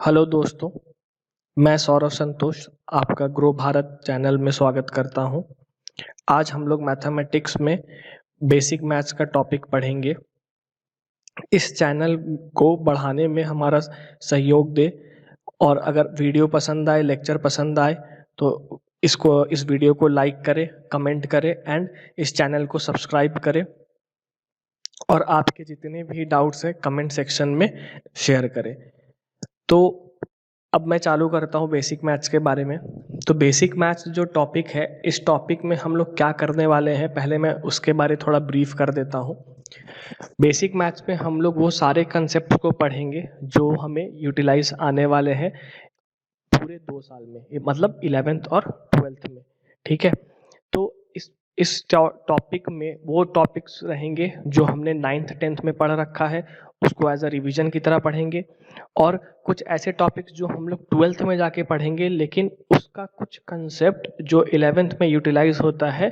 Hello दोस्तों, मैं सौरव संतोष आपका ग्रो भारत चैनल में स्वागत करता हूं। आज हम लोग मैथमेटिक्स में बेसिक मैथ्स का टॉपिक पढ़ेंगे। इस चैनल को बढ़ाने में हमारा सहयोग दे और अगर वीडियो पसंद आए, लेक्चर पसंद आए तो इस वीडियो को लाइक करें, कमेंट करें एंड इस चैनल को सब्सक्राइब करें और आपके जितने भी डाउट्स हैं कमेंट सेक्शन में शेयर करें। तो अब मैं चालू करता हूँ बेसिक मैथ्स के बारे में। तो बेसिक मैथ्स जो टॉपिक है, इस टॉपिक में हम लोग क्या करने वाले हैं, पहले मैं उसके बारे थोड़ा ब्रीफ कर देता हूँ। बेसिक मैथ्स में हम लोग वो सारे कंसेप्ट को पढ़ेंगे जो हमें यूटिलाइज आने वाले हैं पूरे 2 साल में, मतलब 11th और 12th में। ठीक है, तो इस टॉपिक में वो टॉपिक्स रहेंगे जो हमने 9th 10th में पढ़ रखा है, उसको एज अ रिवीजन की तरह पढ़ेंगे। और कुछ ऐसे टॉपिक्स जो हम लोग 12th में जाके पढ़ेंगे, लेकिन उसका कुछ कंसेप्ट जो 11th में यूटिलाइज होता है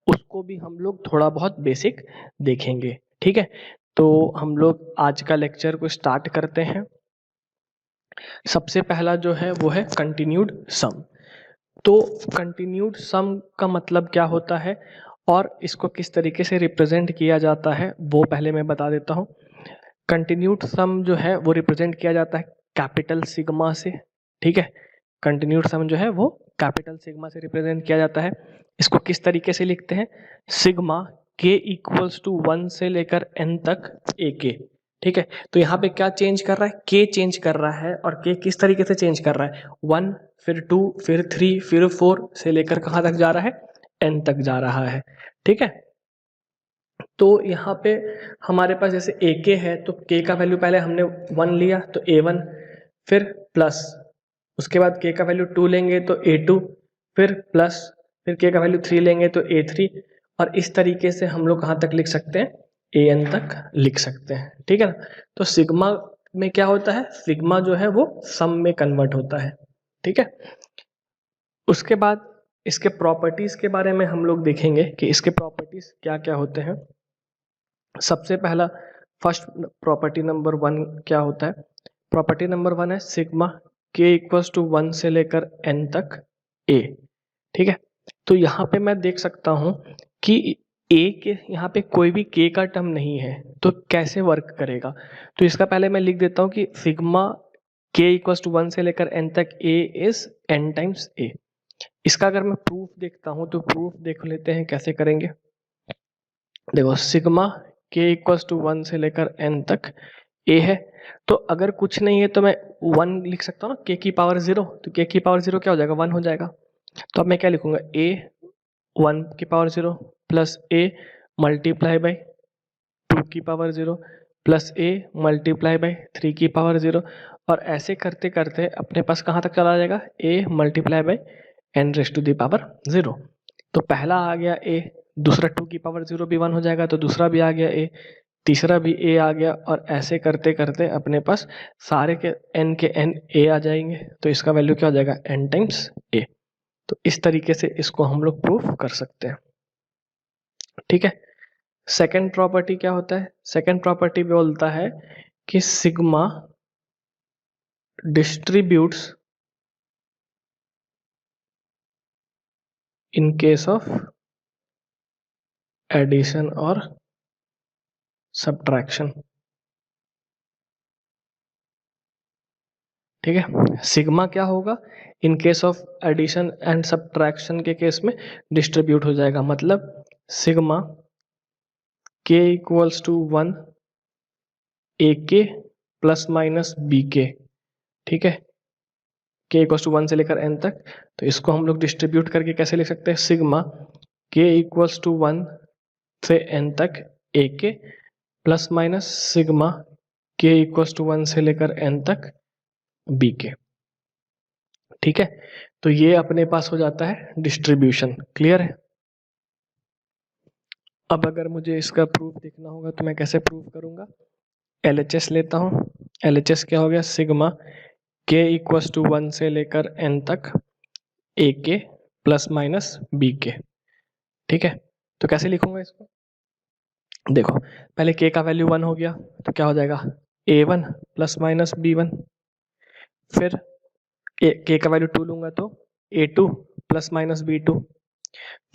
उसको भी हम लोग थोड़ा बहुत बेसिक देखेंगे। ठीक है, तो हम लोग आज का लेक्चर को स्टार्ट करते हैं। सबसे पहला जो है वो है कंटिन्यूड सम। तो कंटिन्यूड सम का मतलब क्या होता है और इसको किस तरीके से रिप्रेजेंट किया जाता है वो पहले मैं बता देता हूँ। कंटिन्यूड सम जो है वो रिप्रेजेंट किया जाता है कैपिटल सिग्मा से। ठीक है, कंटिन्यूड सम जो है वो कैपिटल सिग्मा से रिप्रेजेंट किया जाता है। इसको किस तरीके से लिखते हैं? सिग्मा के इक्वल्स टू 1 से लेकर n तक ए के। ठीक है, तो यहाँ पे क्या चेंज कर रहा है? के चेंज कर रहा है। और के किस तरीके से चेंज कर रहा है? 1 फिर 2 फिर 3 फिर 4 से लेकर कहाँ तक जा रहा है? n तक जा रहा है। ठीक है, तो यहाँ पे हमारे पास जैसे ए के है तो के का वैल्यू पहले हमने 1 लिया तो A1, फिर प्लस, उसके बाद के का वैल्यू 2 लेंगे तो A2, फिर प्लस, फिर के का वैल्यू 3 लेंगे तो A3। और इस तरीके से हम लोग कहाँ तक लिख सकते हैं? AN तक लिख सकते हैं। ठीक है ना, तो सिग्मा में क्या होता है? सिग्मा जो है वो सम में कन्वर्ट होता है। ठीक है, उसके बाद इसके प्रॉपर्टीज के बारे में हम लोग देखेंगे कि इसके प्रॉपर्टीज क्या क्या होते हैं। सबसे पहला फर्स्ट प्रॉपर्टी नंबर 1 क्या होता है? प्रॉपर्टी नंबर 1 है सिग्मा के इक्वल्स टू 1 से लेकर n तक a। ठीक है, तो यहाँ पे मैं देख सकता हूँ कि a के यहाँ पे कोई भी k का टर्म नहीं है, तो कैसे वर्क करेगा? तो इसका पहले मैं लिख देता हूँ कि सिग्मा k इक्वल्स टू 1 से लेकर n तक a is n times a। इसका अगर मैं प्रूफ देखता हूँ तो प्रूफ देख लेते हैं कैसे करेंगे। देखो, सिग्मा के इक्वल्स टू 1 से लेकर n तक a है, तो अगर कुछ नहीं है तो मैं 1 लिख सकता हूँ ना, k की पावर 0, तो k की पावर 0 क्या हो जाएगा? 1 हो जाएगा। तो अब मैं क्या लिखूंगा? a 1 की power 0 plus a multiply by 2 की power 0 plus a multiply by 3 की पावर 0। और ऐसे करते करते अपने पास कहाँ तक चला जाएगा? a multiply by n raise to the power 0। तो पहला आ गया a, दूसरा 2 की पावर 0 भी 1 हो जाएगा, तो दूसरा भी आ गया a, तीसरा भी a आ गया। और ऐसे करते करते अपने पास सारे के n a आ जाएंगे, तो इसका वैल्यू क्या हो जाएगा? n times a। तो इस तरीके से इसको हम लोग प्रूफ कर सकते हैं। ठीक है, सेकंड प्रॉपर्टी क्या होता है? सेकंड प्रॉपर्टी बोलता है कि sigma distributes in case of addition और सब्ट्रैक्शन। ठीक है, सिग्मा क्या होगा? In case of addition and subtraction के केस में डिस्ट्रीब्यूट हो जाएगा। मतलब सिग्मा के इक्वल्स टू 1 ए के प्लस माइनस बी के। ठीक है, के इक्वल्स टू 1 से लेकर n तक, तो इसको हम लोग डिस्ट्रीब्यूट करके कैसे लिख सकते हैं? सिग्मा के इक्वल्स टू 1 से n तक ए के प्लस माइनस सिग्मा के इक्वल्स टू 1 से लेकर n तक बी के। ठीक है, तो ये अपने पास हो जाता है डिस्ट्रीब्यूशन। क्लियर है? अब अगर मुझे इसका प्रूफ देखना होगा तो मैं कैसे प्रूफ करूंगा? LHS लेता हूं। LHS क्या हो गया? सिग्मा के इक्वल्स टू 1 से लेकर n तक ए के प्लस माइनस बी के। ठीक है, तो कैसे लिखूंगा इसको? देखो, पहले के का वैल्यू 1 हो गया तो क्या हो जाएगा? A1 plus minus B1। फिर के का वैल्यू 2 लूंगा तो A2 प्लस माइनस B2,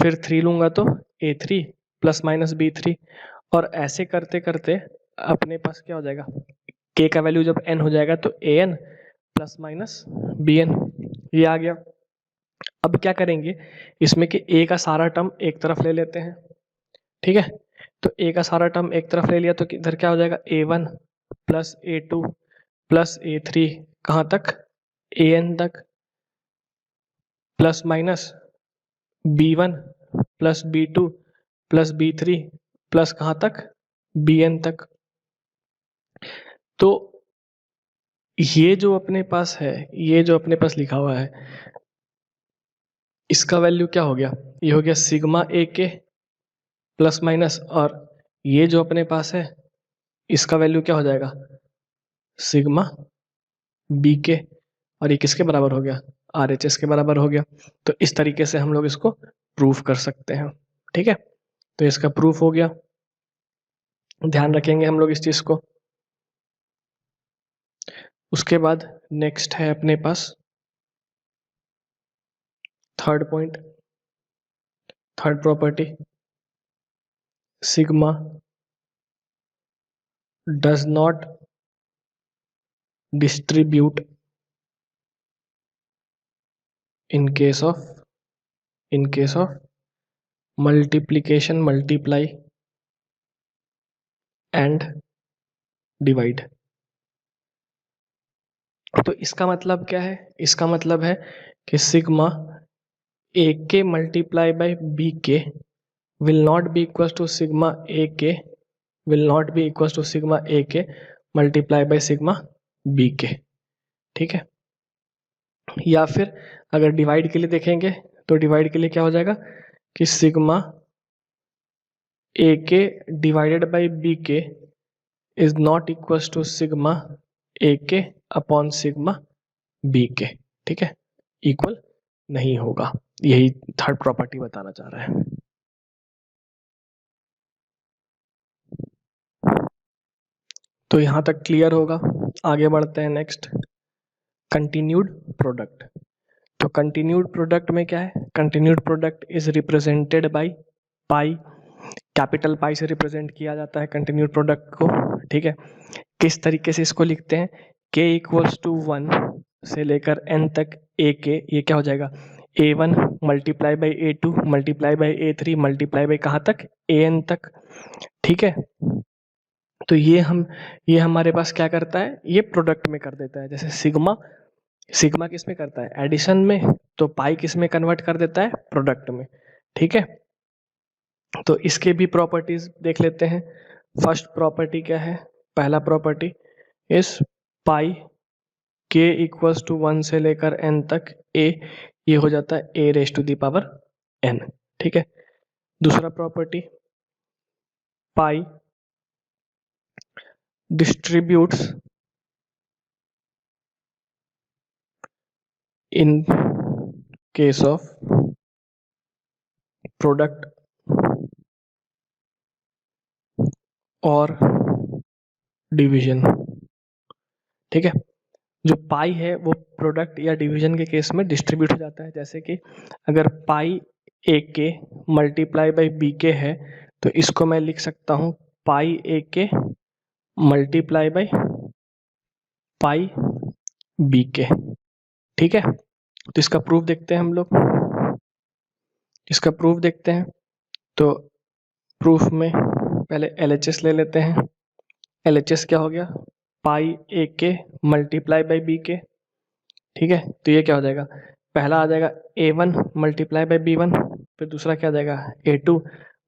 फिर 3 लूंगा तो A3 प्लस माइनस B3, और ऐसे करते करते अपने पास क्या हो जाएगा, के का वैल्यू जब n हो जाएगा तो an प्लस माइनस bn, ये आ गया। अब क्या करेंगे, इसमें कि a का सारा टर्म एक तरफ ले लेते हैं, ठीक है। तो a का सारा टर्म एक तरफ ले लिया तो इधर क्या हो जाएगा, a1 plus A2 plus A3, कहाँ तक, an तक, plus minus B1 plus B2 plus B3 plus कहाँ तक, bn तक। तो ये जो अपने पास है, ये जो अपने पास लिखा हुआ है, इसका वैल्यू क्या हो गया, ये हो गया सिग्मा ए के प्लस माइनस, और ये जो अपने पास है इसका वैल्यू क्या हो जाएगा, सिग्मा बी के, और ये किसके बराबर हो गया, आर एच एस के बराबर हो गया। तो इस तरीके से हम लोग इसको प्रूफ कर सकते हैं, ठीक है। तो इसका प्रूफ हो गया, ध्यान रखेंगे हम लोग इस चीज को। उसके बाद नेक्स्ट है अपने पास third point, third property, sigma does not distribute in case of multiplication, multiply and divide। तो इसका मतलब क्या है, इसका मतलब है कि sigma A K multiply by B K will not be equal to sigma A K will not be equal to sigma A K multiply by sigma B के, ठीक है। या फिर अगर डिवाइड के लिए देखेंगे तो डिवाइड के लिए क्या हो जाएगा कि sigma A K divided by B K is not equal to sigma A K upon sigma B के, ठीक है, इक्वल नहीं होगा। यही थर्ड प्रॉपर्टी बताना चाह रहा है। तो यहां तक क्लियर होगा, आगे बढ़ते हैं नेक्स्ट, कंटिन्यूड प्रोडक्ट। तो कंटिन्यूड प्रोडक्ट में क्या है, continued product is represented by pi, capital pi से रिप्रेजेंट किया जाता है कंटिन्यूड प्रोडक्ट को, ठीक है। किस तरीके से इसको लिखते हैं, k इक्वल्स टू 1 से लेकर n तक a के, ये क्या हो जाएगा, a1 multiply by a2 multiply by a3 multiply by कहाँ तक, an तक, ठीक है। तो ये हमारे पास क्या करता है, ये प्रोडक्ट में कर देता है। जैसे सिग्मा, सिग्मा किस में करता है, एडिशन में, तो पाई किस में कन्वर्ट कर देता है, प्रोडक्ट में, ठीक है। तो इसके भी प्रॉपर्टीज देख लेते हैं। फर्स्ट प्रॉपर्टी क्या है, पहला प्रॉपर्टी इस पाई के इक्वल्स टू 1 से लेकर n तक a, ये हो जाता है a raise to the power n, ठीक है। दूसरा property, pi distributes in case of product और डिवीजन, ठीक है। जो पाई है वो प्रोडक्ट या डिवीजन के केस में डिस्ट्रीब्यूट हो जाता है। जैसे कि अगर पाई ए के मल्टीप्लाई बाई बी के है तो इसको मैं लिख सकता हूँ पाई ए K multiply by pi B के, ठीक है। तो इसका प्रूफ देखते हैं हम लोग, इसका प्रूफ देखते हैं। तो प्रूफ में पहले LHS ले लेते हैं। LHS क्या हो गया, पाई ए के मल्टीप्लाई बाई बी के, ठीक है। तो ये क्या हो जाएगा, पहला आ जाएगा A1 मल्टीप्लाई बाई B1, फिर दूसरा क्या आ जाएगा A2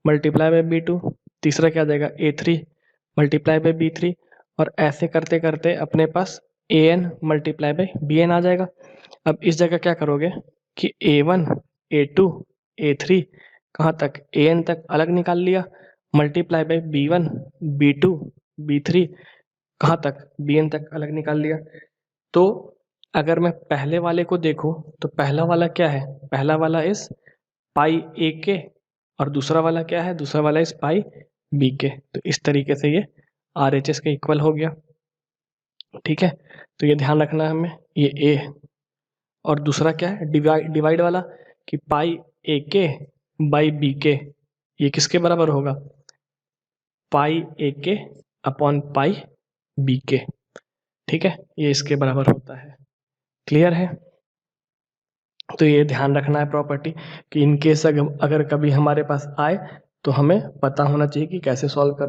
मल्टीप्लाई बाई B2, तीसरा क्या आ जाएगा A3 मल्टीप्लाई बाई B3, और ऐसे करते करते अपने पास AN मल्टीप्लाई बाई BN आ जाएगा। अब इस जगह क्या करोगे कि A1 A2 A3 कहाँ तक, AN तक अलग निकाल लिया, multiply by B1 B2 B3 कहाँ तक, BN तक अलग निकाल लिया। तो अगर मैं पहले वाले को देखूं तो पहला वाला क्या है, पहला वाला इस पाई ए के, और दूसरा वाला क्या है, दूसरा वाला इस पाई बी के। तो इस तरीके से ये RHS के इक्वल हो गया। ठीक है, तो ये ध्यान रखना है हमें, ये ए। और दूसरा क्या है, डिवाइड वाला, कि पाई ए के बाई बी के, ये किसके बराबर होगा, पाई ए के अपॉन पाई बी के। ठीक है, ये इसके बराबर होता है। क्लियर है? तो ये ध्यान रखना है प्रॉपर्टी, कि इनकेस अगर कभी हमारे पास आए तो हमें पता होना चाहिए कि कैसे सॉल्व कर।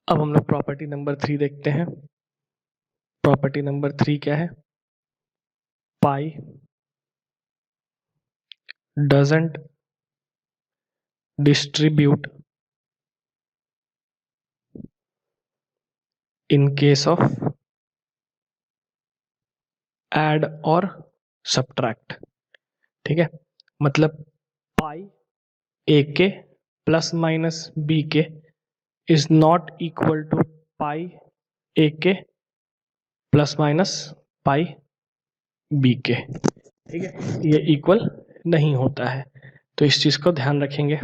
अब हम लोग प्रॉपर्टी नंबर 3 देखते हैं। प्रॉपर्टी नंबर 3 क्या है, pi doesn't distribute in case of add और subtract। ठीक है, मतलब पाई ए के plus minus B K is not equal to पाई ए के प्लस माइनस पाई बी के। ठीक है, ये इक्वल नहीं होता है, तो इस चीज को ध्यान रखेंगे।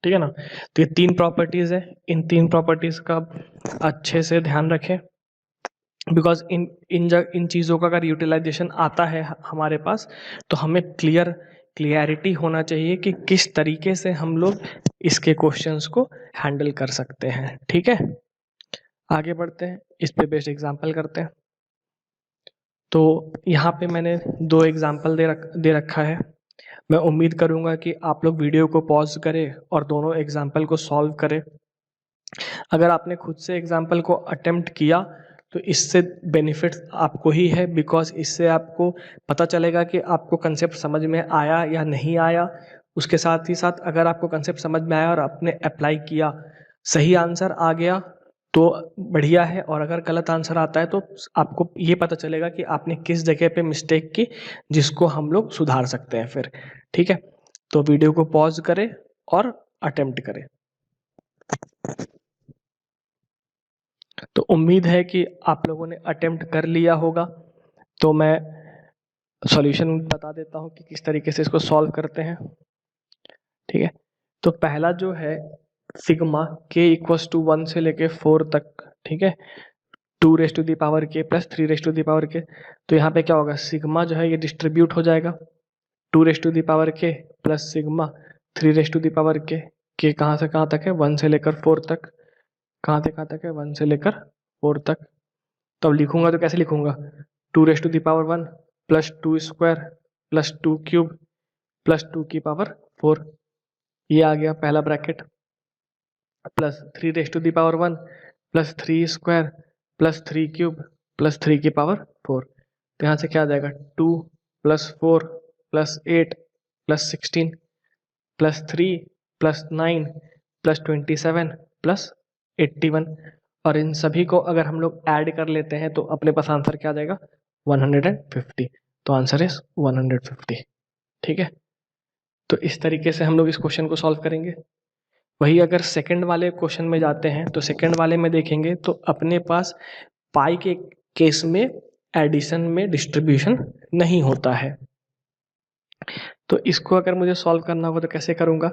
ठीक है ना, तो ये 3 प्रॉपर्टीज है, इन 3 प्रॉपर्टीज का अच्छे से ध्यान रखें, बिकॉज इन चीज़ों का अगर यूटिलाइजेशन आता है हमारे पास, तो हमें क्लियरिटी होना चाहिए कि किस तरीके से हम लोग इसके क्वेश्चंस को हैंडल कर सकते हैं। ठीक है, आगे बढ़ते हैं, इस पे बेस्ड एग्जांपल करते हैं। तो यहाँ पे मैंने 2 एग्जांपल दे रखा है। मैं उम्मीद करूँगा कि आप लोग वीडियो को पॉज करें और दोनों एग्जांपल को सॉल्व करें। अगर आपने खुद से एग्जाम्पल को अटेम्प्ट किया तो इससे बेनिफिट्स आपको ही है, बिकॉज इससे आपको पता चलेगा कि आपको कंसेप्ट समझ में आया या नहीं आया। उसके साथ ही साथ अगर आपको कंसेप्ट समझ में आया और आपने अप्लाई किया, सही आंसर आ गया तो बढ़िया है, और अगर गलत आंसर आता है तो आपको ये पता चलेगा कि आपने किस जगह पे मिस्टेक की, जिसको हम लोग सुधार सकते हैं फिर। ठीक है, तो वीडियो को पॉज करें और अटेम्प्ट करें। तो उम्मीद है कि आप लोगों ने अटेम्प्ट कर लिया होगा। तो मैं सॉल्यूशन बता देता हूँ कि किस तरीके से इसको सॉल्व करते हैं। ठीक है, तो पहला जो है सिग्मा k इक्वल्स टू 1 से लेके 4 तक। ठीक है, 2 raise to the power k plus 3 raise to the power k। तो यहाँ पे क्या होगा, सिग्मा जो है ये डिस्ट्रीब्यूट हो जाएगा, 2 raise to the power k plus sigma 3 raise to the power k कहाँ से कहाँ तक है, 1 से लेकर 4 तक। कहाँ से कहाँ तक है, 1 से लेकर 4 तक। तो अब लिखूंगा तो कैसे लिखूंगा, 2 raise to the power 1 plus 2 square plus 2 cube plus 2 की पावर 4। ये आ गया पहला bracket, plus 3 raise to the power 1 plus 3 square plus 3 cube plus 3 की पावर 4। तो यहाँ से क्या आ जाएगा, 2 plus 4 plus 8 plus 16 plus 3 plus 9 plus 27 plus 81। और इन सभी को अगर हम लोग ऐड कर लेते हैं तो अपने पास आंसर क्या आ जाएगा, 150। तो आंसर इज 150। ठीक है, तो इस तरीके से हम लोग इस क्वेश्चन को सॉल्व करेंगे। वही अगर सेकंड वाले क्वेश्चन में जाते हैं तो सेकंड वाले में देखेंगे तो अपने पास पाई के केस में एडिशन में डिस्ट्रीब्यूशन नहीं होता है। तो इसको अगर मुझे सॉल्व करना होगा तो कैसे करूंगा,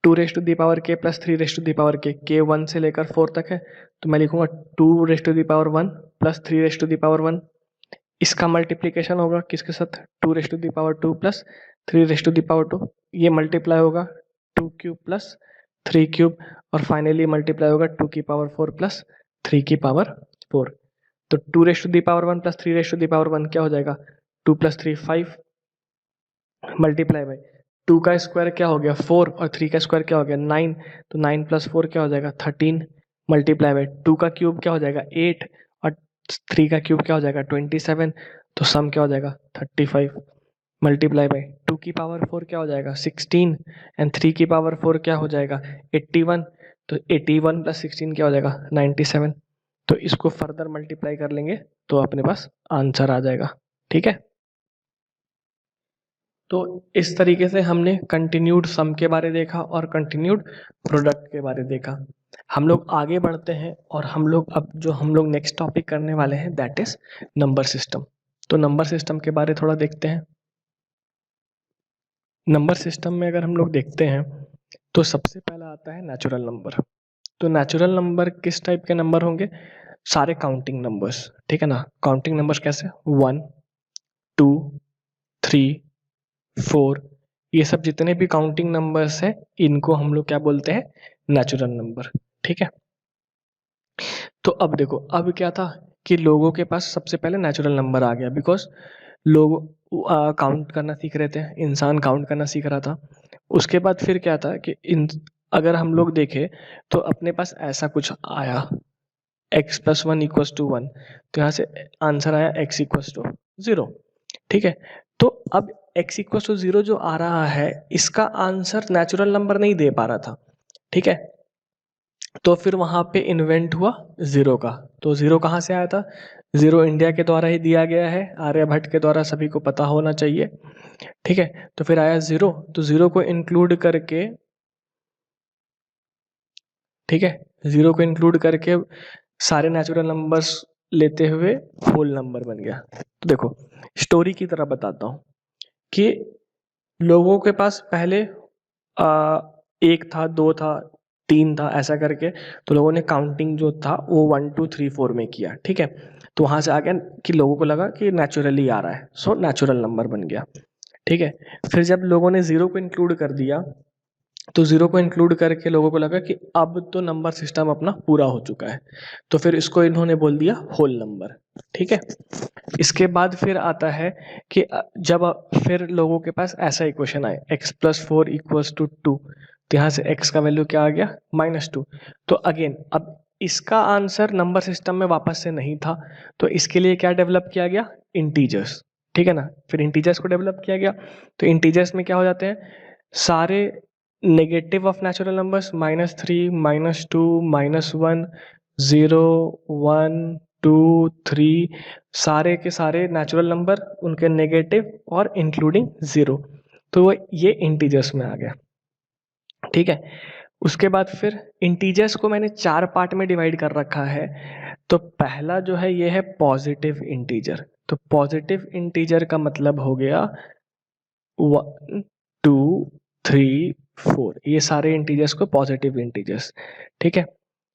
2 raise to the power k plus 3 raise to the power k 1 से लेकर 4 तक है, तो मैं लिखूंगा 2 raise to the power 1 plus 3 raise to the power 1। इसका मल्टीप्लीकेशन होगा किसके साथ, 2 raise to the power 2 plus 3 raise to the power 2। ये मल्टीप्लाई होगा 2 क्यूब प्लस 3 क्यूब, और फाइनली मल्टीप्लाई होगा 2 की पावर 4 प्लस 3 की पावर 4। तो 2 raise to the power 1 plus 3 raise to the power 1 क्या हो जाएगा, 2 प्लस 3 5 मल्टीप्लाई बाई 2 का स्क्वायर क्या हो गया 4, और 3 का स्क्वायर क्या हो गया 9। तो 9 प्लस 4 क्या हो जाएगा 13 मल्टीप्लाई बाई 2 का क्यूब क्या हो जाएगा 8, और 3 का क्यूब क्या हो जाएगा 27। तो सम क्या हो जाएगा 35 मल्टीप्लाई बाई 2 की पावर 4 क्या हो जाएगा 16, एंड 3 की पावर 4 क्या हो जाएगा 81। तो 81 प्लस 16 क्या हो जाएगा 97। तो इसको फर्दर मल्टीप्लाई कर लेंगे तो अपने पास आंसर आ जाएगा। ठीक है, तो इस तरीके से हमने कंटिन्यूड सम के बारे देखा और कंटिन्यूड प्रोडक्ट के बारे देखा। हम लोग आगे बढ़ते हैं और हम लोग नेक्स्ट टॉपिक करने वाले हैं, दैट इज नंबर सिस्टम। तो नंबर सिस्टम के बारे थोड़ा देखते हैं। नंबर सिस्टम में अगर हम लोग देखते हैं तो सबसे पहला आता है नेचुरल नंबर। तो नेचुरल नंबर किस टाइप के नंबर होंगे, सारे काउंटिंग नंबर्स, ठीक है ना। काउंटिंग नंबर्स कैसे, 1 2 3 4, ये सब जितने भी काउंटिंग नंबर्स है इनको हम लोग क्या बोलते हैं, नेचुरल नंबर, ठीक है। तो अब देखो, अब क्या था कि लोगों के पास सबसे पहले नेचुरल नंबर आ गया, बिकॉज लोग काउंट करना सीख रहे थे, इंसान काउंट करना सीख रहा था। उसके बाद फिर क्या था कि अगर हम लोग देखें तो अपने पास ऐसा कुछ आया, x प्लस 1 इक्वल्स टू 1, तो यहाँ से आंसर आया x इक्वल्स टू 0, ठीक है। तो अब x इक्वल्स टू 0 जो आ रहा है, इसका आंसर नेचुरल नंबर नहीं दे पा रहा था, ठीक है। तो फिर वहां पे इन्वेंट हुआ जीरो का। तो जीरो कहाँ से आया था, जीरो इंडिया के द्वारा ही दिया गया है, आर्यभट्ट के द्वारा, सभी को पता होना चाहिए, ठीक है। तो फिर आया जीरो, तो जीरो को इंक्लूड करके, ठीक है, जीरो को इंक्लूड करके सारे नेचुरल नंबर्स लेते हुए होल नंबर बन गया। तो देखो, स्टोरी की तरह बताता हूँ कि लोगों के पास पहले एक था, दो था, तीन था, ऐसा करके, तो लोगों ने काउंटिंग जो था वो 1 2 3 4 में किया, ठीक है। तो वहां से आ गया कि लोगों को लगा कि नेचुरली आ रहा है, सो नेचुरल नंबर बन गया, ठीक है। फिर जब लोगों ने जीरो को इंक्लूड कर दिया, तो जीरो को इंक्लूड करके लोगों को लगा कि अब तो नंबर सिस्टम अपना पूरा हो चुका है, तो फिर इसको इन्होंने बोल दिया होल नंबर, ठीक है। इसके बाद फिर आता है कि जब फिर लोगों के पास ऐसा इक्वेशन आए, x प्लस 4 इक्वल्स टू 2, तो यहाँ से x का वैल्यू क्या आ गया, -2। तो अगेन अब इसका आंसर नंबर सिस्टम में वापस से नहीं था, तो इसके लिए क्या डेवलप किया गया, इंटीजर्स, ठीक है ना। फिर इंटीजर्स को डेवलप किया गया, तो इंटीजर्स में क्या हो जाते हैं, सारे नेगेटिव ऑफ नेचुरल नंबर्स, -3 -2 -1 0 1 2 3, सारे के सारे नेचुरल नंबर, उनके नेगेटिव और इंक्लूडिंग जीरो, तो वो ये इंटीजर्स में आ गया, ठीक है। उसके बाद फिर इंटीजर्स को मैंने 4 पार्ट में डिवाइड कर रखा है। तो पहला जो है ये है पॉजिटिव इंटीजर। तो पॉजिटिव इंटीजर का मतलब हो गया 1 2 3 4, ये सारे इंटीजर्स को पॉजिटिव इंटीजर्स, ठीक है।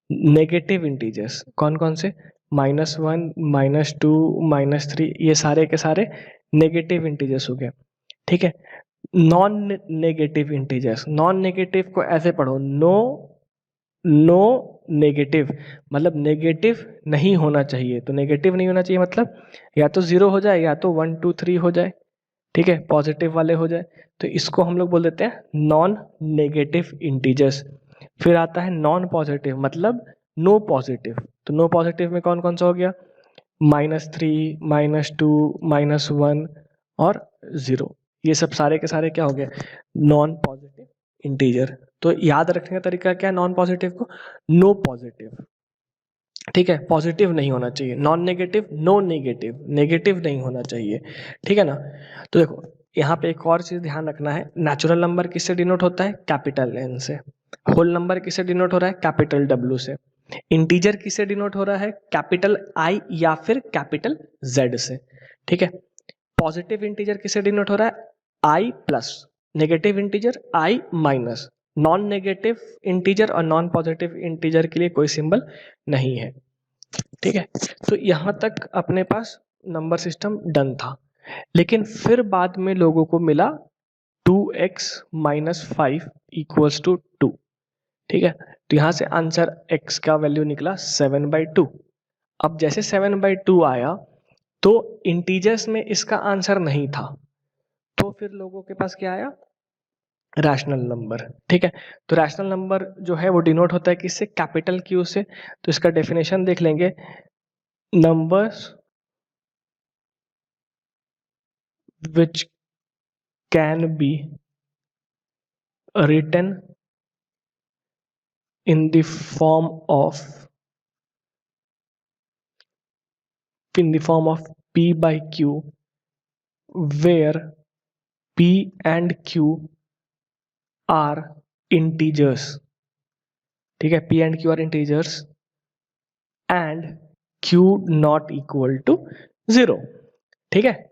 नेगेटिव इंटीजर्स कौन कौन से, -1 -2 -3, ये सारे के सारे नेगेटिव इंटीजर्स हो गए, ठीक है। Non negative integers, non negative को ऐसे पढ़ो, नो नेगेटिव, मतलब नेगेटिव नहीं होना चाहिए। तो नेगेटिव नहीं होना चाहिए मतलब या तो 0 हो जाए, या तो 1 2 3 हो जाए, ठीक है, पॉजिटिव वाले हो जाए। तो इसको हम लोग बोल देते हैं नॉन नेगेटिव इंटीजर्स। फिर आता है नॉन पॉजिटिव, मतलब नो पॉजिटिव। तो नो पॉजिटिव में कौन कौन सा हो गया, -3 -2 -1 और 0, ये सब सारे के सारे क्या हो गए, नॉन पॉजिटिव इंटीजर। तो याद रखने का तरीका क्या है नॉन पॉजिटिव को, नो पॉजिटिव, ठीक है, पॉजिटिव नहीं होना चाहिए, non negative, no negative, negative नहीं होना चाहिए, ठीक है ना। तो देखो यहाँ पे एक और चीज ध्यान रखना है, नेचुरल नंबर किससे डिनोट होता है, कैपिटल एन से। होल नंबर किससे डिनोट हो रहा है, कैपिटल डब्ल्यू से। इंटीजर किससे डिनोट हो रहा है, कैपिटल आई या फिर कैपिटल जेड से, ठीक है। पॉजिटिव इंटीजर किससे डिनोट हो रहा है, आई प्लस, नेगेटिव इंटीजर आई माइनस, नॉन नेगेटिव इंटीजर और नॉन पॉजिटिव इंटीजर के लिए कोई सिंबल नहीं है, ठीक है। तो यहां तक अपने पास नंबर सिस्टम डन था। लेकिन फिर बाद में लोगों को मिला 2x - 5 इक्वल्स टू 2, ठीक है। तो यहां से आंसर x का वैल्यू निकला 7/2। अब जैसे 7/2 आया तो इंटीजर्स में इसका आंसर नहीं था, तो फिर लोगों के पास क्या आया, रैशनल नंबर, ठीक है। तो रैशनल नंबर जो है वो डिनोट होता है किससे, कैपिटल क्यू से। तो इसका डेफिनेशन देख लेंगे, numbers which can be written in the form of p by q, where p and q are integers, ठीक है, p and q are integers and q not equal to 0, ठीक है।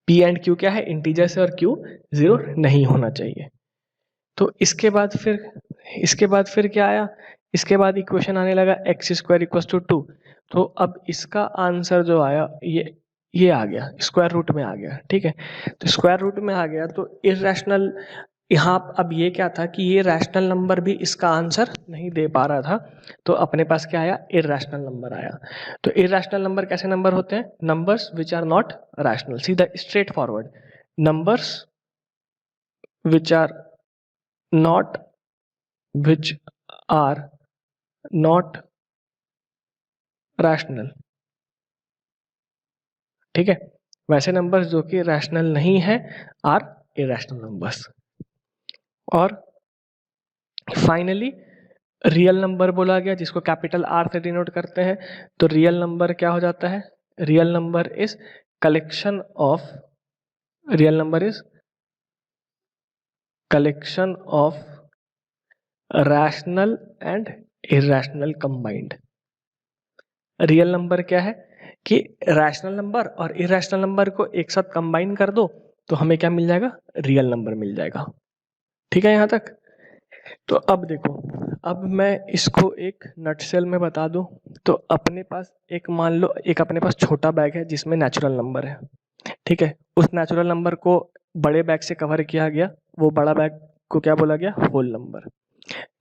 p and q क्या है, integers है, और q 0 नहीं होना चाहिए। तो इसके बाद फिर क्या आया, इसके बाद इक्वेशन आने लगा एक्स स्क्वायर इक्वल टू 2। तो अब इसका आंसर जो आया ये आ गया, स्क्वायर रूट में आ गया। ठीक है, तो स्क्वायर रूट में आ गया तो इर्रेशनल, यहाँ अब ये क्या था कि ये रैशनल नंबर भी इसका आंसर नहीं दे पा रहा था, तो अपने पास क्या आया, इर्रेशनल नंबर आया। तो इर्रेशनल नंबर कैसे नंबर होते हैं, numbers which are not rational, सीधा straightforward, numbers which are not which are not rational. ठीक है, वैसे नंबर्स जो कि रैशनल नहीं है आर इरेशनल नंबर्स। और फाइनली रियल नंबर बोला गया जिसको कैपिटल आर से डिनोट करते हैं। तो रियल नंबर क्या हो जाता है, real number is collection of, real number is collection of rational and irrational combined. Real number क्या है कि रैशनल नंबर और इरेशनल नंबर को एक साथ कंबाइन कर दो तो हमें क्या मिल जाएगा, रियल नंबर मिल जाएगा। ठीक है यहाँ तक। तो अब देखो, अब मैं इसको एक नटसेल में बता दूं तो अपने पास एक, मान लो एक अपने पास छोटा बैग है जिसमें नेचुरल नंबर है। ठीक है, उस नेचुरल नंबर को बड़े बैग से कवर किया गया, वो बड़ा बैग को क्या बोला गया, होल नंबर।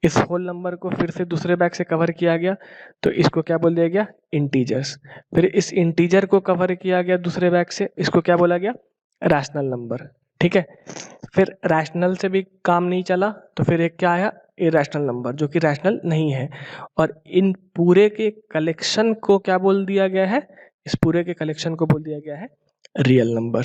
इस होल नंबर को फिर से दूसरे बैग से कवर किया गया तो इसको क्या बोल दिया गया, इंटीजर्स। फिर इस इंटीजर को कवर किया गया दूसरे बैग से, इसको क्या बोला गया, रैशनल नंबर। ठीक है, फिर रैशनल से भी काम नहीं चला तो फिर एक क्या आया, इरेशनल नंबर जो कि रैशनल नहीं है। और इन पूरे के कलेक्शन को क्या बोल दिया गया है, इस पूरे के कलेक्शन को बोल दिया गया है रियल नंबर।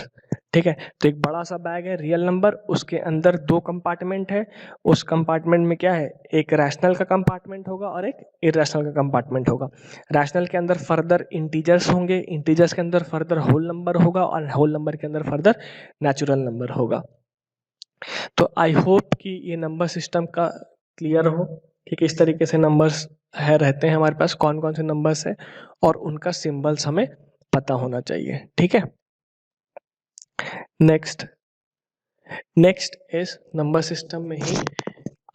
ठीक है, तो एक बड़ा सा बैग है रियल नंबर, उसके अंदर दो कंपार्टमेंट है, उस कंपार्टमेंट में क्या है, एक रैशनल का कंपार्टमेंट होगा और एक इरेशनल का कंपार्टमेंट होगा। रैशनल के अंदर फर्दर इंटीजर्स होंगे, इंटीजर्स के अंदर फर्दर होल नंबर होगा और होल नंबर के अंदर फर्दर नेचुरल नंबर होगा। तो आई होप कि ये नंबर सिस्टम का क्लियर हो। ठीक है, इस तरीके से नंबर्स है रहते हैं हमारे पास, कौन कौन से नंबर्स है और उनका सिंबल्स हमें पता होना चाहिए। ठीक है, नेक्स्ट इज नंबर सिस्टम में ही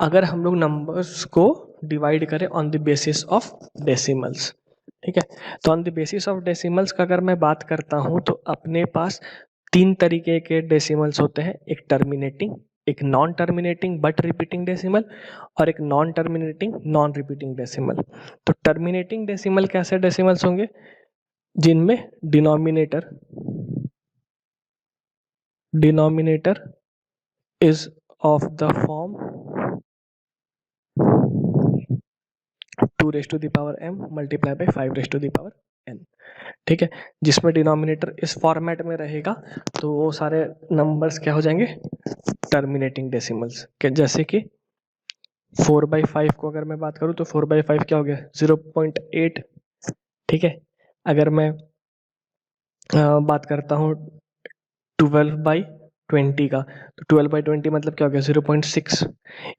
अगर हम लोग नंबर्स को डिवाइड करें on the basis of decimals. ठीक है, तो on the basis of decimals का अगर मैं बात करता हूं तो अपने पास तीन तरीके के डेसिमल्स होते हैं, एक टर्मिनेटिंग, एक non terminating but repeating decimal और एक non terminating non repeating decimal. तो टर्मिनेटिंग डेसिमल कैसे डेसिमल्स होंगे, जिनमें denominator is of the form 2 raised to the power m multiply by 5 raised to the power n। ठीक है, जिसमें डिनोमिनेटर इस फॉर्मेट में रहेगा तो वो सारे नंबर्स क्या हो जाएंगे, टर्मिनेटिंग डेसिमल्स। जैसे कि 4/5 को अगर मैं बात करूं तो 4/5 क्या हो गया, 0.8। ठीक है, अगर मैं बात करता हूँ 12/20 का तो 12/20 मतलब क्या हो गया, 0.6।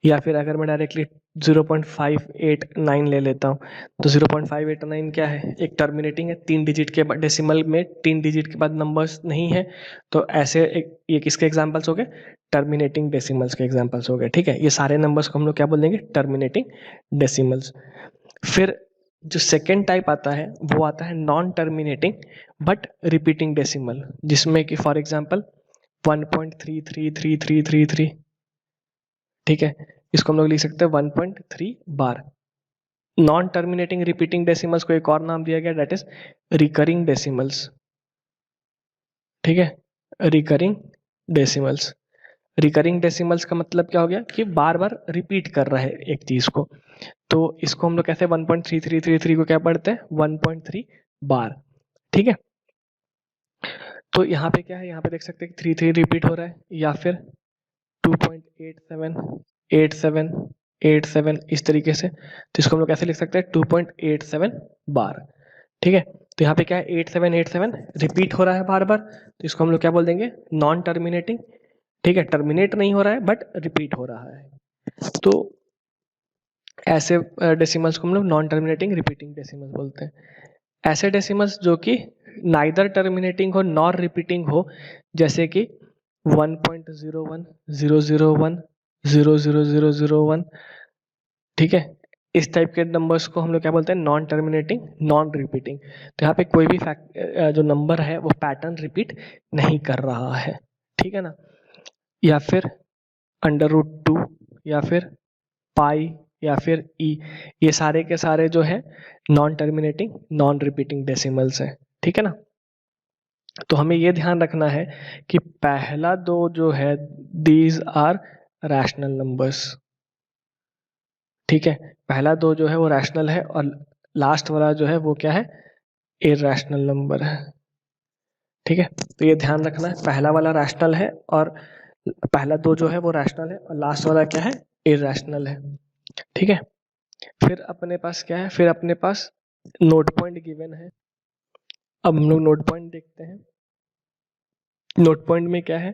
या फिर अगर मैं डायरेक्टली 0.589 ले लेता हूँ तो 0.589 क्या है, एक टर्मिनेटिंग है, 3 डिजिट के बाद डेसिमल में 3 डिजिट के बाद नंबर्स नहीं है, तो ऐसे एक ये किसके एग्जांपल्स हो गए, टर्मिनेटिंग डेसिमल्स के एग्जांपल्स हो गए। ठीक है, ये सारे नंबर्स को हम लोग क्या बोल देंगे, टर्मिनेटिंग डेसिमल्स। फिर जो सेकेंड टाइप आता है वो आता है non terminating but repeating decimal, जिसमें कि फॉर एग्जांपल 1.33333। ठीक है, इसको हम लोग लिख सकते हैं 1.3 बार। नॉन टर्मिनेटिंग रिपीटिंग डेसिमल्स को एक और नाम दिया गया, दैट इज रिकरिंग डेसिमल्स। ठीक है, रिकरिंग डेसिमल्स। रिकरिंग डेसिमल्स का मतलब क्या हो गया कि बार बार रिपीट कर रहा है एक चीज को, तो इसको हम लोग कैसे 1.3333 को क्या पढ़ते हैं, 1.3 बार। ठीक है, तो यहाँ पे क्या है, यहाँ पे देख सकते हैं कि 3 रिपीट हो रहा है, या फिर 2.87 87 87 इस तरीके से, तो इसको हम लोग कैसे लिख सकते हैं, 2.87 बार। ठीक है, तो यहाँ पे क्या है, 8787 रिपीट हो रहा है बार बार, तो इसको हम लोग क्या बोल देंगे, नॉन टर्मिनेटिंग। ठीक है, टर्मिनेट नहीं हो रहा है बट रिपीट हो रहा है, तो ऐसे डेसिमल्स को हम लोग नॉन टर्मिनेटिंग रिपीटिंग डेसिमल्स बोलते हैं। ऐसे डेसिमल्स जो कि नाइदर टर्मिनेटिंग हो नॉर रिपीटिंग हो, जैसे कि 1.01 001 00001। ठीक है, इस टाइप के नंबर्स को हम लोग क्या बोलते हैं, नॉन टर्मिनेटिंग, नॉन रिपीटिंग। तो यहाँ पे कोई भी जो नंबर है वो पैटर्न रिपीट नहीं कर रहा है, ठीक है ना। या फिर √2 या फिर पाई या फिर ई, ये सारे के सारे जो है non terminating non repeating decimals हैं, ठीक है ना। तो हमें ये ध्यान रखना है कि पहला दो जो है दीज आर रैशनल नंबर्स, ठीक है। पहला दो जो है वो रैशनल है और लास्ट वाला जो है वो क्या है, इरैशनल नंबर है, ठीक है। तो ये ध्यान रखना है, पहला वाला रैशनल है और पहला दो जो है वो रैशनल है और लास्ट वाला क्या है, इरैशनल है, ठीक है। फिर अपने पास क्या है, फिर अपने पास नोट पॉइंट गिवन है। अब हम लोग नोट पॉइंट देखते हैं। नोट पॉइंट में क्या है,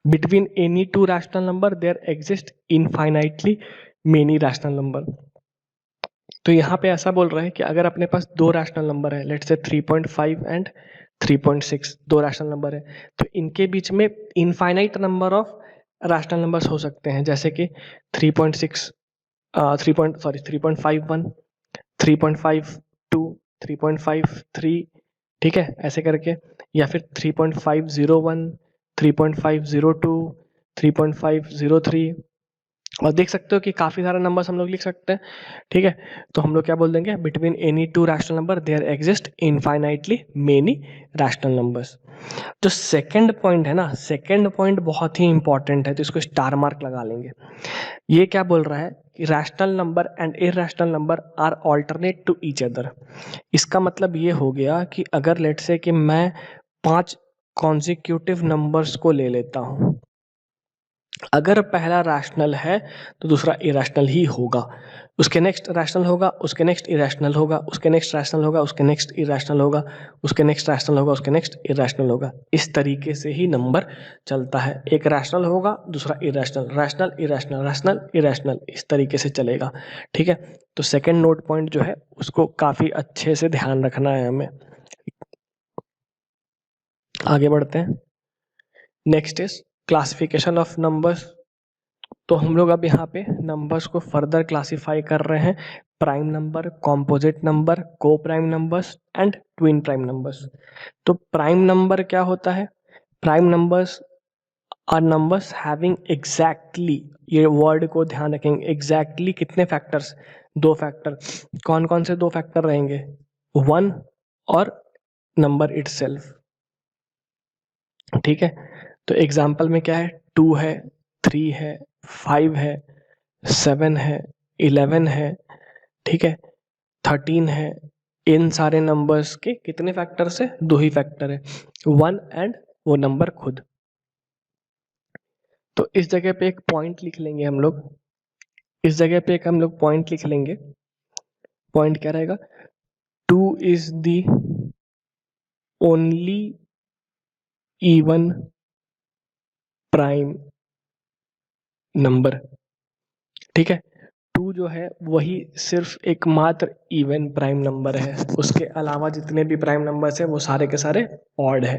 between any two rational number there exist infinitely many rational number. तो यहाँ पे ऐसा बोल रहा है कि अगर अपने पास दो रैशनल नंबर है, लेट्स से 3.5 एंड 3.6, दो रैशनल नंबर है, तो इनके बीच में infinite number of rational numbers हो सकते हैं, जैसे कि 3.6 3.51, 3.52, 3.53, ठीक है, ऐसे करके, या फिर 3.501, 3.502, 3.503। और देख सकते हो कि काफी सारे नंबर्स हम लोग लिख सकते हैं, ठीक है। तो हम लोग क्या बोल देंगे, between any two rational number there exist infinitely many rational numbers. जो सेकंड पॉइंट है ना, सेकंड पॉइंट बहुत ही इंपॉर्टेंट है, तो इसको स्टार मार्क लगा लेंगे। ये क्या बोल रहा है कि rational number and irrational number are alternate to each other. इसका मतलब ये हो गया कि अगर लेट्स से कि मैं 5 कॉन्जिक्यूटिव नंबर्स को ले लेता हूं, अगर पहला रैशनल है तो दूसरा इरैशनल ही होगा, उसके नेक्स्ट रैशनल होगा, उसके नेक्स्ट इरैशनल होगा, उसके नेक्स्ट रैशनल होगा, उसके नेक्स्ट इरैशनल होगा, उसके नेक्स्ट रैशनल होगा, उसके नेक्स्ट इरैशनल होगा। इस तरीके से ही नंबर चलता है, एक रैशनल होगा, दूसरा irrational, rational irrational, rational irrational, इस तरीके से चलेगा, ठीक है। तो सेकंड नोट पॉइंट जो है उसको काफी अच्छे से ध्यान रखना है हमें। आगे बढ़ते हैं। Next is classification of numbers. तो हम लोग अब यहाँ पे नंबर्स को फर्दर क्लासिफाई कर रहे हैं, prime number, composite number, co prime numbers and twin prime numbers. तो प्राइम नंबर क्या होता है, prime numbers are numbers having exactly, ये वर्ड को ध्यान रखेंगे, एग्जैक्टली कितने फैक्टर्स, दो फैक्टर। कौन कौन से दो फैक्टर रहेंगे, 1 और नंबर इटसेल्फ, ठीक है। तो एग्जाम्पल में क्या है, 2 है, 3 है, 5 है, 7 है, 11 है, ठीक है, 13 है। इन सारे नंबर्स के कितने फैक्टर्स है, दो ही फैक्टर है, 1 एंड वो नंबर खुद। तो इस जगह पे एक पॉइंट लिख लेंगे हम लोग, इस जगह पे एक हम लोग पॉइंट लिख लेंगे। पॉइंट क्या रहेगा, 2 is the only even prime number, ठीक है। 2 जो है वही सिर्फ एकमात्र इवन प्राइम नंबर है, उसके अलावा जितने भी प्राइम नंबर्स है वो सारे के सारे ऑड है,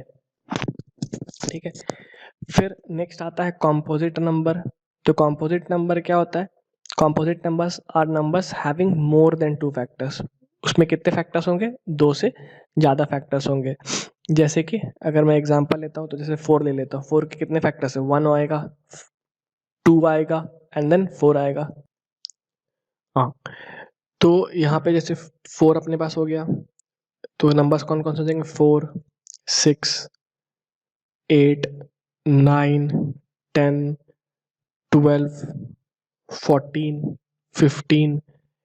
ठीक है। फिर नेक्स्ट आता है कॉम्पोजिट नंबर। तो कॉम्पोजिट नंबर क्या होता है, composite numbers are numbers having more than 2 factors. उसमें कितने फैक्टर्स होंगे, 2 से ज़्यादा फैक्टर्स होंगे। जैसे कि अगर मैं एग्जांपल लेता हूँ तो जैसे 4 ले लेता हूँ, 4 के कितने फैक्टर्स है, 1 आएगा, 2 आएगा एंड देन 4 आएगा। हाँ, तो यहाँ पे जैसे 4 अपने पास हो गया, तो नंबर्स कौन कौन से हो जाएंगे, 4, 6, 8, 9, 10, 12, 14, 15,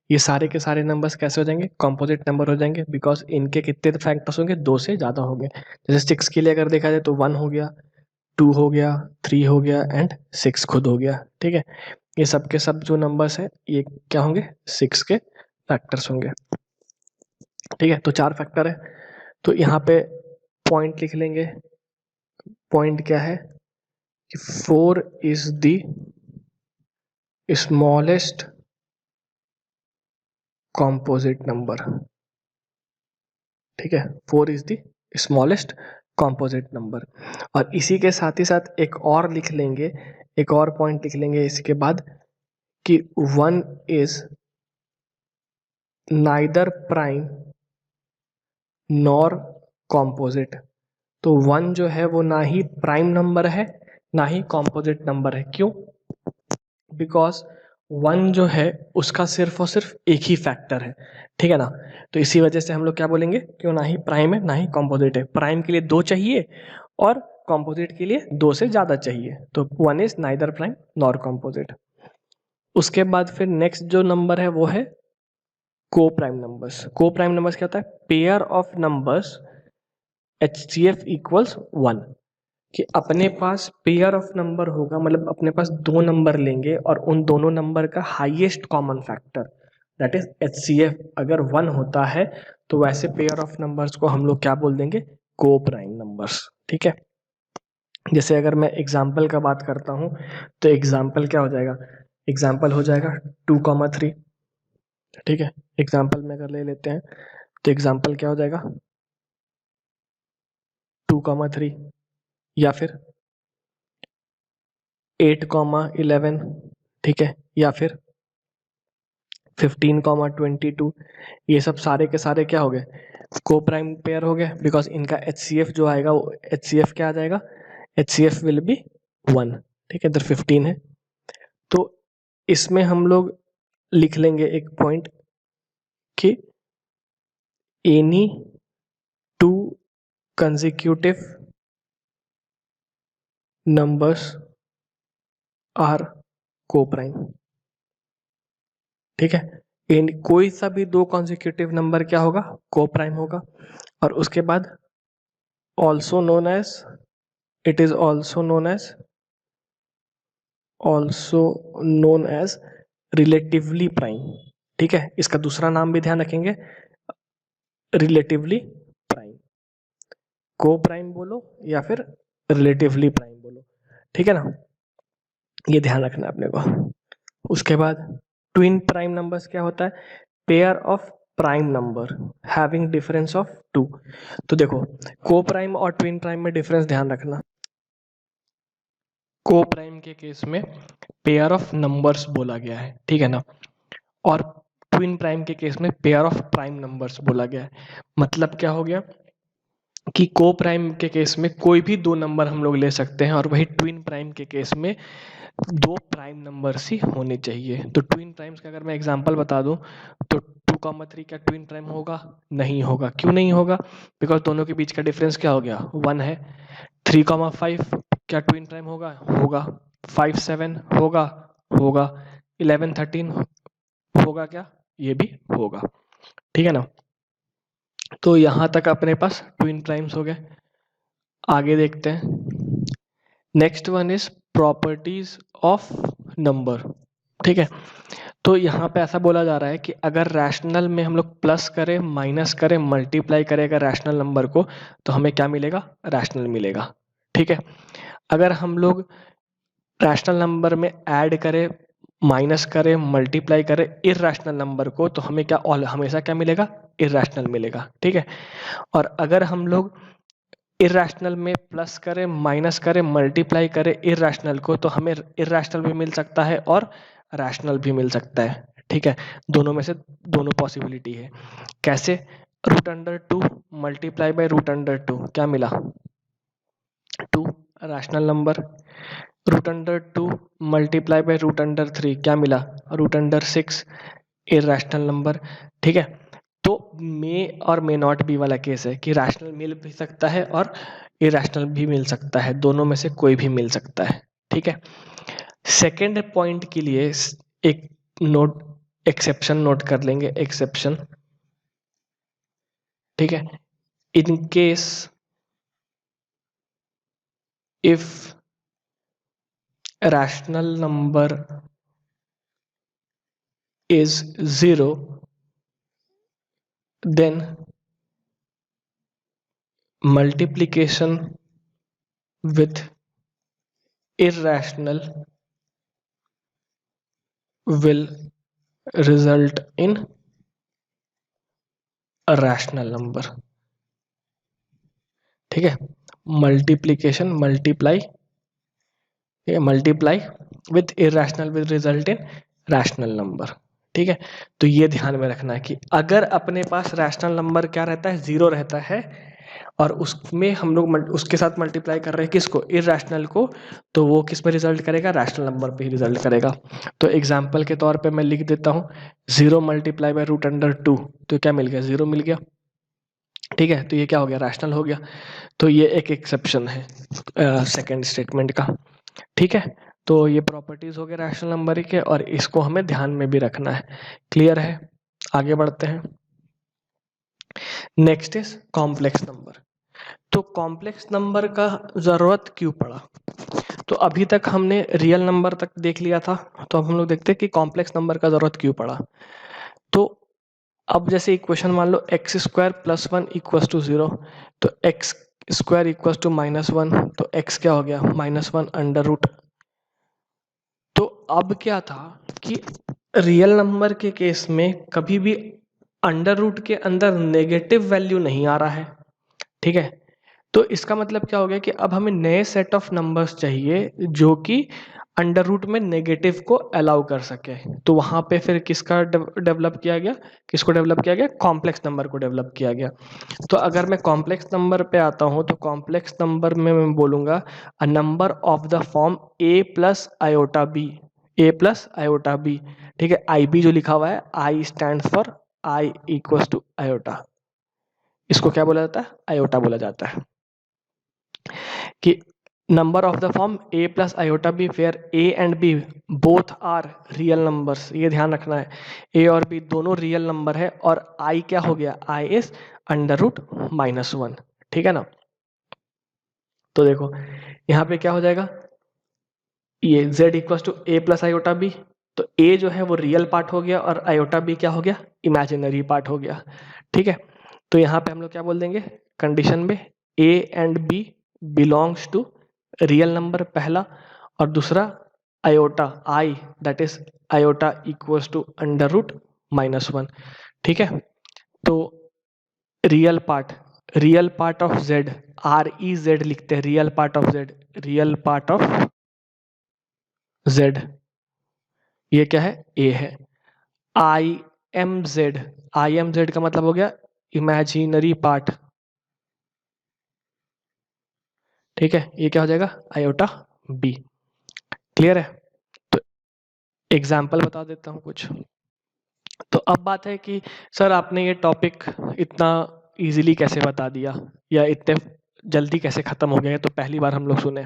ये सारे के सारे नंबर्स कैसे हो जाएंगे, कॉम्पोजिट नंबर हो जाएंगे, बिकॉज इनके कितने फैक्टर्स होंगे, 2 से ज़्यादा होंगे। जैसे 6 के लिए अगर देखा जाए तो 1 हो गया, 2 हो गया, 3 हो गया एंड 6 खुद हो गया, ठीक है। ये सब के सब जो नंबर्स है ये क्या होंगे, 6 के फैक्टर्स होंगे, ठीक है। तो 4 फैक्टर है, तो यहाँ पे पॉइंट लिख लेंगे। पॉइंट क्या है कि 4 is the smallest composite number, ठीक है। 4 is the smallest composite number. और इसी के साथ ही साथ एक और लिख लेंगे, एक और पॉइंट लिख लेंगे इसके बाद कि 1 is neither prime nor composite. तो 1 जो है वो ना ही प्राइम नंबर है ना ही कॉम्पोजिट नंबर है। क्यों? बिकॉज 1 जो है उसका सिर्फ और सिर्फ एक ही फैक्टर है, ठीक है ना। तो इसी वजह से हम लोग क्या बोलेंगे, क्यों ना ही प्राइम है ना ही कॉम्पोजिट है। प्राइम के लिए 2 चाहिए और कॉम्पोजिट के लिए 2 से ज़्यादा चाहिए। तो 1 is neither prime nor composite. उसके बाद फिर नेक्स्ट जो नंबर है वो है को प्राइम नंबर्स। को प्राइम नंबर्स क्या होता है? Pair of numbers HCF equals 1। कि अपने पास पेयर ऑफ नंबर होगा, मतलब अपने पास 2 नंबर लेंगे और उन दोनों नंबर का highest common factor that is HCF अगर 1 होता है तो वैसे पेयर ऑफ नंबर्स को हम लोग क्या बोल देंगे? को प्राइम नंबर्स। ठीक है। जैसे अगर मैं एग्जाम्पल का बात करता हूँ तो एग्जाम्पल क्या हो जाएगा? एग्जाम्पल हो जाएगा 2,3। ठीक है। एग्जाम्पल में अगर ले लेते हैं तो एग्जाम्पल क्या हो जाएगा? 2,3 या फिर 8,11। ठीक है। या फिर 15,22। ये सब सारे के सारे क्या हो गए? को प्राइम पेयर हो गए, बिकॉज इनका HCF जो आएगा वो HCF क्या आ जाएगा? HCF will be 1। ठीक है। इधर 15 है तो इसमें हम लोग लिख लेंगे एक पॉइंट कि any 2 consecutive numbers are co-prime। ठीक है। इन कोई सा भी 2 consecutive नंबर क्या होगा? को प्राइम होगा। और उसके बाद also known as it is also known as relatively prime। ठीक है। इसका दूसरा नाम भी ध्यान रखेंगे, रिलेटिवली प्राइम। को प्राइम बोलो या फिर रिलेटिवली प्राइम बोलो, ठीक है ना। ये ध्यान रखना है अपने को। उसके बाद ट्विन प्राइम नंबर्स क्या होता है? Pair of prime number having difference of 2। तो देखो, को प्राइम और ट्विन प्राइम में डिफरेंस ध्यान रखना। को प्राइम के केस में पेयर ऑफ नंबर्स बोला गया है, ठीक है ना। और ट्विन प्राइम के केस में पेयर ऑफ प्राइम नंबर्स बोला गया है। मतलब क्या हो गया कि को प्राइम के केस में कोई भी 2 नंबर हम लोग ले सकते हैं और वही ट्विन प्राइम के केस में 2 प्राइम नंबर्स ही होने चाहिए। तो ट्विन प्राइम्स का अगर मैं एग्जांपल बता दूं तो 2,3 क्या ट्विन प्राइम होगा? नहीं होगा। क्यों नहीं होगा? बिकॉज दोनों के बीच का डिफरेंस क्या हो गया? 1 है। 3,5 क्या ट्विन प्राइम होगा? होगा। 5,7 होगा? होगा। 11,13 होगा क्या? ये भी होगा। ठीक है ना। तो यहां तक अपने पास ट्विन प्राइम्स हो गए। आगे देखते हैं। Next one is properties of number. ठीक है। तो यहाँ पे ऐसा बोला जा रहा है कि अगर रैशनल में हम लोग प्लस करें, माइनस करें, मल्टीप्लाई करें अगर रैशनल नंबर को, तो हमें क्या मिलेगा? रैशनल मिलेगा। ठीक है। अगर हम लोग रैशनल नंबर में ऐड करें, माइनस करें, मल्टीप्लाई करें इरैशनल नंबर को, तो हमें क्या हमेशा क्या मिलेगा? इरैशनल मिलेगा। ठीक है। और अगर हम लोग इरैशनल में प्लस करें, माइनस करें, मल्टीप्लाई करें इरैशनल को, तो हमें इरैशनल भी मिल सकता है और रैशनल भी मिल सकता है। ठीक है। दोनों में से दोनों पॉसिबिलिटी है। कैसे? √2 मल्टीप्लाई बाय √2 क्या मिला? 2 रैशनल नंबर। √2 मल्टीप्लाई बाय √3 क्या मिला? √6 इरैशनल नंबर। ठीक है। तो मे और मे नॉट बी वाला केस है कि रैशनल मिल भी सकता है और इरैशनल भी मिल सकता है, दोनों में से कोई भी मिल सकता है। ठीक है। सेकेंड पॉइंट के लिए एक नोट, एक्सेप्शन नोट कर लेंगे। एक्सेप्शन, ठीक है। In case if rational number is 0, then multiplication with irrational will result in a rational number। ठीक है। Multiplication, multiply with irrational will result in rational number. ठीक है, तो ये ध्यान में रखना है कि अगर अपने पास रैशनल नंबर क्या रहता है, 0 रहता है, और उसमें हम लोग उसके साथ मल्टीप्लाई कर रहे हैं किसको, इरैशनल को, तो वो किस पे रिजल्ट करेगा, रैशनल नंबर पे ही रिजल्ट करेगा। तो एग्जाम्पल के तौर पे मैं लिख देता हूँ 0 मल्टीप्लाई बाई √2, तो क्या मिल गया, 0 मिल गया। ठीक है, तो ये क्या हो गया, रैशनल हो गया। तो ये एक एक्सेप्शन है सेकंड स्टेटमेंट का। ठीक है, तो ये प्रॉपर्टीज हो गए रैशनल नंबर के, और इसको हमें ध्यान में भी रखना है। क्लियर है, आगे बढ़ते हैं। Next is complex number. तो कॉम्प्लेक्स नंबर का जरूरत क्यों पड़ा, तो अभी तक हमने रियल नंबर तक देख लिया था, तो अब हम लोग देखते हैं कि कॉम्प्लेक्स नंबर का जरूरत क्यों पड़ा। तो अब जैसे इक्वेशन मान लो x² + 1 = 0, तो x² = -1, तो x क्या हो गया, -1 √ तो अब क्या था कि रियल नंबर के केस में कभी भी √ के अंदर नेगेटिव वैल्यू नहीं आ रहा है। ठीक है, तो इसका मतलब क्या हो गया कि अब हमें नए सेट ऑफ नंबर्स चाहिए जो कि √ में नेगेटिव को अलाउ कर सके। तो वहां पे फिर किसका डेवलप किया गया, किसको डेवलप किया गया, कॉम्प्लेक्स नंबर को डेवलप किया गया। तो अगर मैं कॉम्प्लेक्स नंबर पे आता हूं, तो कॉम्प्लेक्स नंबर में मैं बोलूंगा a number of the form a + iota b, a + iota b। ठीक है, IB जो लिखा हुआ है, I stand for I = iota, इसको क्या बोला जाता है, आयोटा बोला जाता है। कि number of the form a + iota b where a and b both are real numbers, ये ध्यान रखना है, a और b दोनों रियल नंबर है, और I क्या हो गया, I इज √-1। ठीक है ना, तो देखो यहाँ पे क्या हो जाएगा, ये z = a + iota b, तो a जो है वो रियल पार्ट हो गया, और iota b क्या हो गया, इमेजिनरी पार्ट हो गया। ठीक है, तो यहाँ पे हम लोग क्या बोल देंगे, कंडीशन में a and b belongs to real number पहला, और दूसरा iota I, that is iota = √-1। ठीक है, तो real part of z, REZ लिखते हैं, real part of z, real part of z, ये क्या है, a है। IMZ का मतलब हो गया इमेजिनरी पार्ट। ठीक है, ये क्या हो जाएगा, आयोटा b। क्लियर है, तो एग्जाम्पल बता देता हूँ कुछ। तो अब बात है कि सर आपने ये टॉपिक इतना इजीली कैसे बता दिया, या इतने जल्दी कैसे खत्म हो गया, ये तो पहली बार हम लोग सुने।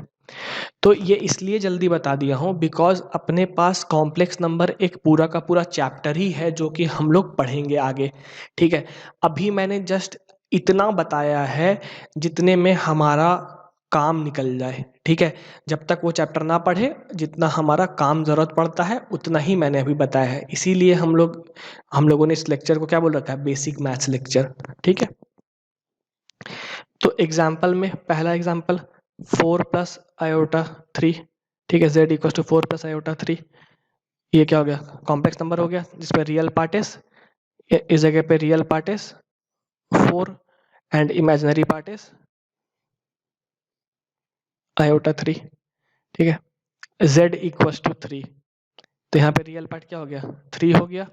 तो ये इसलिए जल्दी बता दिया हूँ बिकॉज अपने पास कॉम्प्लेक्स नंबर एक पूरा का पूरा चैप्टर ही है जो कि हम लोग पढ़ेंगे आगे। ठीक है, अभी मैंने जस्ट इतना बताया है जितने में हमारा काम निकल जाए। ठीक है, जब तक वो चैप्टर ना पढ़े, जितना हमारा काम जरूरत पड़ता है उतना ही मैंने अभी बताया है, इसीलिए हम लोगों ने इस लेक्चर को क्या बोल रखा है, बेसिक मैथ्स लेक्चर। ठीक है, तो एग्जाम्पल में पहला एग्जाम्पल 4 + iota3। ठीक है, z = 4 + iota3, ये क्या हो गया, कॉम्प्लेक्स नंबर हो गया जिसमें रियल पार्ट इज, इस जगह पे real part is 4 and imaginary part is iota3। ठीक है, z = 3, तो यहाँ पे रियल पार्ट क्या हो गया, 3 हो गया,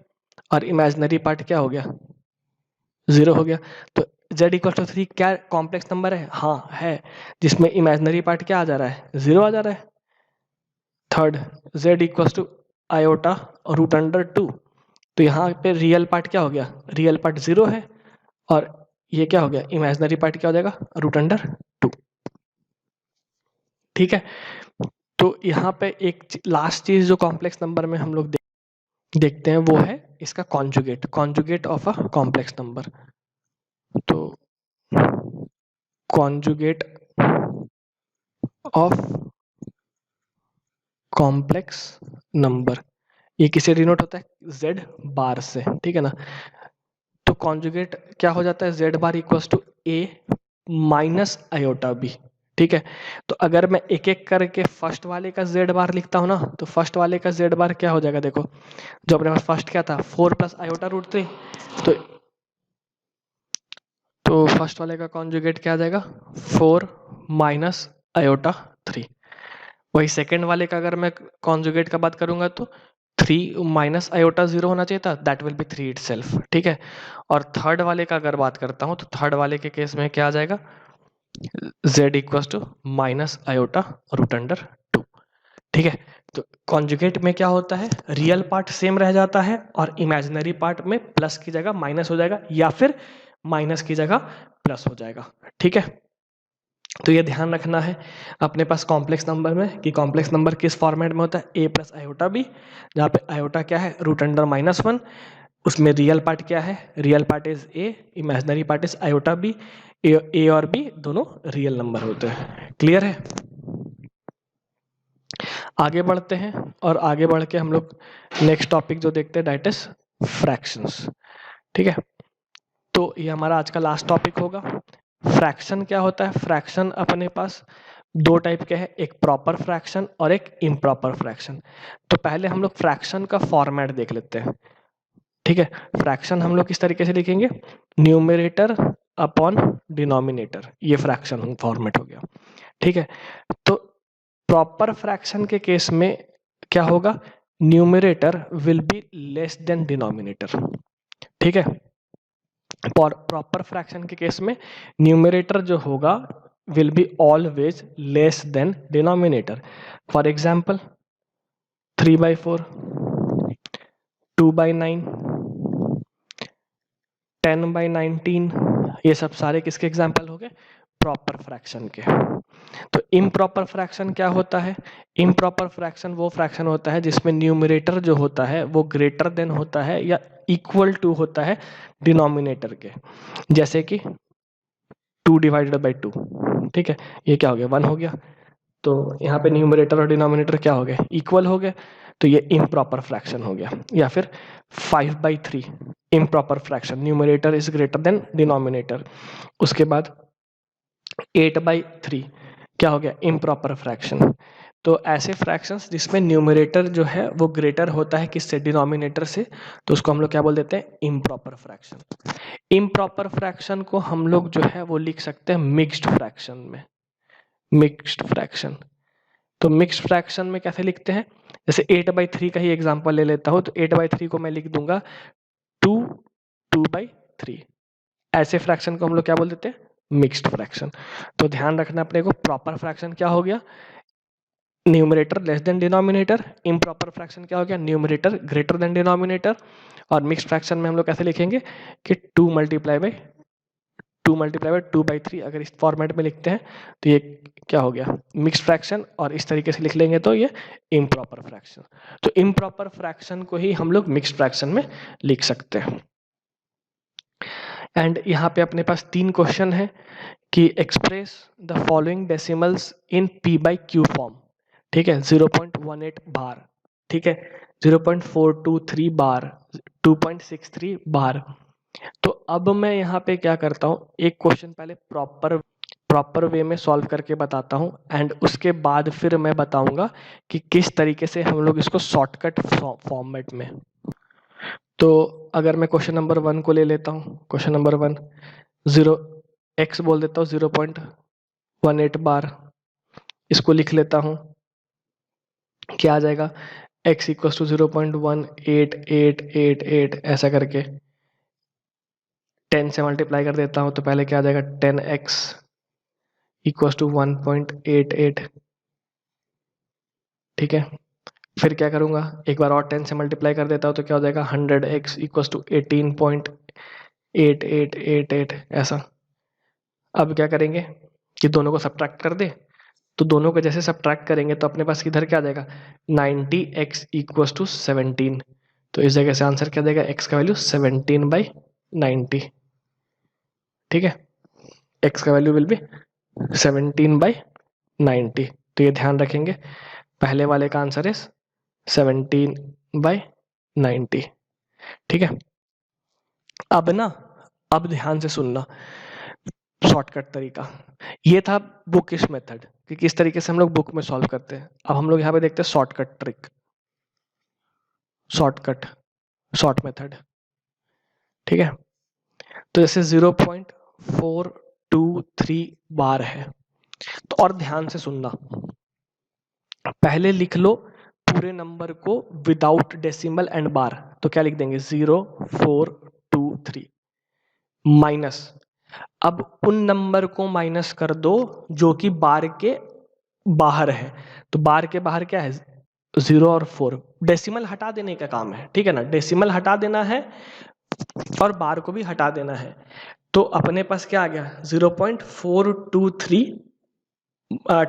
और इमेजिनरी पार्ट क्या हो गया, 0 हो गया। तो z = 3 क्या कॉम्प्लेक्स नंबर है, हाँ है, जिसमें इमेजिनरी पार्ट क्या आ जा रहा है, 0 आ जा रहा है। थर्ड, z = iota √2, तो यहाँ पे रियल पार्ट क्या हो गया, रियल पार्ट 0 है, और ये क्या हो गया, इमेजिनरी पार्ट क्या हो जाएगा, √2। ठीक है, तो यहाँ पे एक लास्ट चीज जो कॉम्प्लेक्स नंबर में हम लोग देखते हैं वो है इसका conjugate of a complex number. तो कॉन्जुगेट ऑफ कॉम्प्लेक्स नंबर, ये किसे डिनोट होता है, z बार से। ठीक है ना, तो कॉन्जुगेट क्या हो जाता है, z bar = a - iota b। ठीक है, तो अगर मैं एक एक करके फर्स्ट वाले का z बार लिखता हूँ ना, तो फर्स्ट वाले का z बार क्या हो जाएगा, देखो जो अपने पास फर्स्ट क्या था, 4 + iota √3, तो फर्स्ट वाले का कॉन्जुगेट क्या आ जाएगा, 4 - iota 3। वही सेकेंड वाले का अगर मैं कॉन्जुगेट का बात करूंगा तो 3 माइनस आयोटा 0 होना चाहिए था, दैट विल बी 3 इटसेल्फ, ठीक है। और थर्ड वाले का अगर बात करता हूं तो थर्ड वाले के केस में क्या आ जाएगा, z equal to minus iota root under 2, ठीक है। तो कॉन्जुगेट में क्या होता है, रियल पार्ट सेम रह जाता है और इमेजिनरी पार्ट में प्लस की जगह माइनस हो जाएगा या फिर माइनस की जगह प्लस हो जाएगा, ठीक है। तो ये ध्यान रखना है अपने पास कॉम्प्लेक्स नंबर में कि कॉम्प्लेक्स नंबर किस फॉर्मेट में होता है, a प्लस आयोटा बी, जहाँ पे आयोटा क्या है, रूट अंडर -1, उसमें रियल पार्ट क्या है, real part is a, imaginary part is iota b, a और b दोनों रियल नंबर होते हैं। क्लियर है। आगे बढ़ते हैं और आगे बढ़ के हम लोग नेक्स्ट टॉपिक जो देखते हैं दैट इज फ्रैक्शंस, ठीक है। तो ये हमारा आज का लास्ट टॉपिक होगा। फ्रैक्शन क्या होता है, फ्रैक्शन अपने पास दो टाइप के हैं, एक प्रॉपर फ्रैक्शन और एक इम्प्रॉपर फ्रैक्शन। तो पहले हम लोग फ्रैक्शन का फॉर्मेट देख लेते हैं, ठीक है। फ्रैक्शन हम लोग किस तरीके से लिखेंगे, न्यूमरेटर अपॉन डिनोमिनेटर, ये फ्रैक्शन फॉर्मेट हो गया, ठीक है। तो प्रॉपर फ्रैक्शन के केस में क्या होगा, numerator will be less than denominator, ठीक है। प्रॉपर फ्रैक्शन के केस में न्यूमरेटर जो होगा will be always less than denominator. For example 3/4, 2/9, 10/19, ये सब सारे किसके एग्जाम्पल हो गए, प्रॉपर फ्रैक्शन के। तो इम्प्रॉपर फ्रैक्शन क्या होता है, इम्प्रॉपर फ्रैक्शन वो फ्रैक्शन होता है जिसमें न्यूमरेटर जो होता है वो ग्रेटर देन होता है या इक्वल टू होता है डिनोमिनेटर के, जैसे कि 2/2, ठीक है। ये क्या हो गया, 1 हो गया। तो यहाँ पे न्यूमरेटर और डिनोमिनेटर क्या हो गए, इक्वल हो गए, तो ये इम्प्रॉपर फ्रैक्शन हो गया। या फिर 5/3, improper fraction, numerator is greater than denominator. उसके बाद 8/3 क्या हो गया, इम्प्रॉपर फ्रैक्शन। तो ऐसे फ्रैक्शंस जिसमें न्यूमरेटर जो है वो ग्रेटर होता है किससे, डिनोमिनेटर से, तो उसको हम लोग क्या बोल देते हैं, इम्प्रॉपर फ्रैक्शन। इम्प्रॉपर फ्रैक्शन को हम लोग जो है वो लिख सकते हैं मिक्स्ड फ्रैक्शन में, मिक्स्ड फ्रैक्शन। तो मिक्स्ड फ्रैक्शन में कैसे लिखते हैं, जैसे 8/3 का ही एग्जांपल ले लेता हूं, तो 8/3 को मैं लिख दूंगा 2/3। ऐसे फ्रैक्शन को हम लोग क्या बोल देते हैं, मिक्स्ड फ्रैक्शन। तो ध्यान रखना अपने को, प्रॉपर फ्रैक्शन क्या हो गया, numerator less than denominator, improper fraction क्या हो गया, न्यूमरेटर ग्रेटर देन डिनोमिनेटर। और मिक्स्ड फ्रैक्शन में हम लोग कैसे लिखेंगे कि 2 × 2 अगर इस फॉर्मेट में लिखते हैं तो ये क्या हो गया, मिक्स्ड फ्रैक्शन। और इस तरीके से लिख लेंगे तो ये इम्प्रॉपर फ्रैक्शन। तो इम्प्रॉपर फ्रैक्शन को ही हम लोग मिक्स्ड फ्रैक्शन में लिख सकते हैं। एंड यहाँ पे अपने पास 3 क्वेश्चन है कि express the following decimals in p/q form, ठीक है। 0.18 बार, ठीक है, 0.423 बार, 2.63 बार। तो अब मैं यहाँ पे क्या करता हूँ, एक क्वेश्चन पहले प्रॉपर वे में सॉल्व करके बताता हूँ एंड उसके बाद फिर मैं बताऊंगा कि किस तरीके से हम लोग इसको शॉर्टकट फॉर्मेट में। तो अगर मैं क्वेश्चन नंबर 1 को ले लेता हूँ, क्वेश्चन नंबर 1, 0x बोल देता हूँ, 0.18 बार, इसको लिख लेता हूँ, क्या आ जाएगा, x इक्वल टू 0.1888 ऐसा करके 10 से मल्टीप्लाई कर देता हूँ, तो पहले क्या आ जाएगा, 10x इक्वल टू 1.88, ठीक है। फिर क्या करूंगा, एक बार और 10 से मल्टीप्लाई कर देता हूँ तो क्या हो जाएगा, 100x इक्वल टू 18.8888 ऐसा। अब क्या करेंगे कि दोनों को सब्ट्रैक्ट कर दे, तो दोनों को जैसे सब्ट्रैक्ट करेंगे तो अपने पास इधर क्या आ जाएगा, 90x इक्वल टू 17। तो इस जगह से आंसर क्या देगा, x का वैल्यू 17/90, ठीक है। x का वैल्यू विल बी 17/90। तो ये ध्यान रखेंगे, पहले वाले का आंसर इज 17/90, ठीक है। अब ध्यान से सुनना, शॉर्टकट तरीका ये था बुकिश मेथड कि किस तरीके से हम लोग बुक में सॉल्व करते हैं। अब हम लोग यहाँ पे देखते हैं शॉर्टकट ट्रिक, शॉर्ट मेथड, ठीक है। तो जैसे 0.423 बार है, तो और ध्यान से सुनना, पहले लिख लो पूरे नंबर को विदाउट डेसिमल एंड बार, तो क्या लिख देंगे 0 4 2 3 माइनस। अब उन नंबर को माइनस कर दो जो कि बार के बाहर है, तो बार के बाहर क्या है 0 और 4, डेसिमल हटा देने का काम है, ठीक है ना, डेसिमल हटा देना है और बार को भी हटा देना है। तो अपने पास क्या आ गया 0.423,